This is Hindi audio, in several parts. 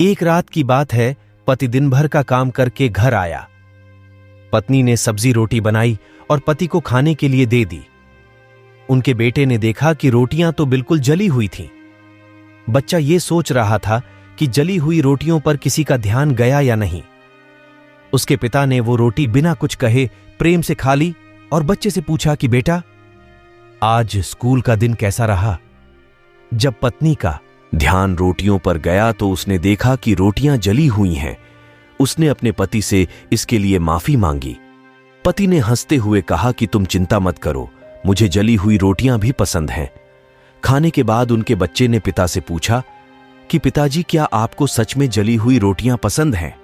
एक रात की बात है, पति दिन भर का काम करके घर आया। पत्नी ने सब्जी रोटी बनाई और पति को खाने के लिए दे दी। उनके बेटे ने देखा कि रोटियां तो बिल्कुल जली हुई थीं। बच्चा ये सोच रहा था कि जली हुई रोटियों पर किसी का ध्यान गया या नहीं। उसके पिता ने वो रोटी बिना कुछ कहे प्रेम से खा ली और बच्चे से पूछा कि बेटा, आज स्कूल का दिन कैसा रहा? जब पत्नी का ध्यान रोटियों पर गया तो उसने देखा कि रोटियां जली हुई हैं। उसने अपने पति से इसके लिए माफी मांगी। पति ने हंसते हुए कहा कि तुम चिंता मत करो, मुझे जली हुई रोटियां भी पसंद हैं। खाने के बाद उनके बच्चे ने पिता से पूछा कि पिताजी, क्या आपको सच में जली हुई रोटियां पसंद हैं?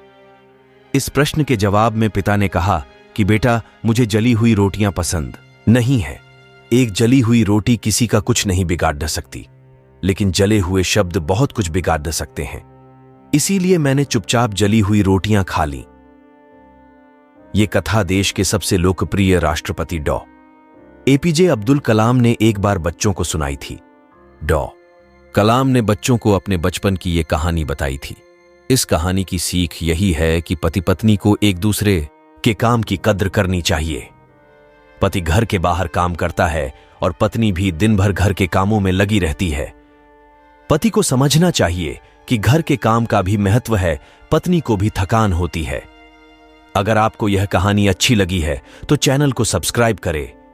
इस प्रश्न के जवाब में पिता ने कहा कि बेटा, मुझे जली हुई रोटियां पसंद नहीं है। एक जली हुई रोटी किसी का कुछ नहीं बिगाड़ न सकती, लेकिन जले हुए शब्द बहुत कुछ बिगाड़ न सकते हैं। इसीलिए मैंने चुपचाप जली हुई रोटियां खा ली। ये कथा देश के सबसे लोकप्रिय राष्ट्रपति डॉ. एपीजे अब्दुल कलाम ने एक बार बच्चों को सुनाई थी। डॉ. कलाम ने बच्चों को अपने बचपन की ये कहानी बताई थी। इस कहानी की सीख यही है कि पति पत्नी को एक दूसरे के काम की कद्र करनी चाहिए। पति घर के बाहर काम करता है और पत्नी भी दिन भर घर के कामों में लगी रहती है। पति को समझना चाहिए कि घर के काम का भी महत्व है, पत्नी को भी थकान होती है। अगर आपको यह कहानी अच्छी लगी है तो चैनल को सब्सक्राइब करें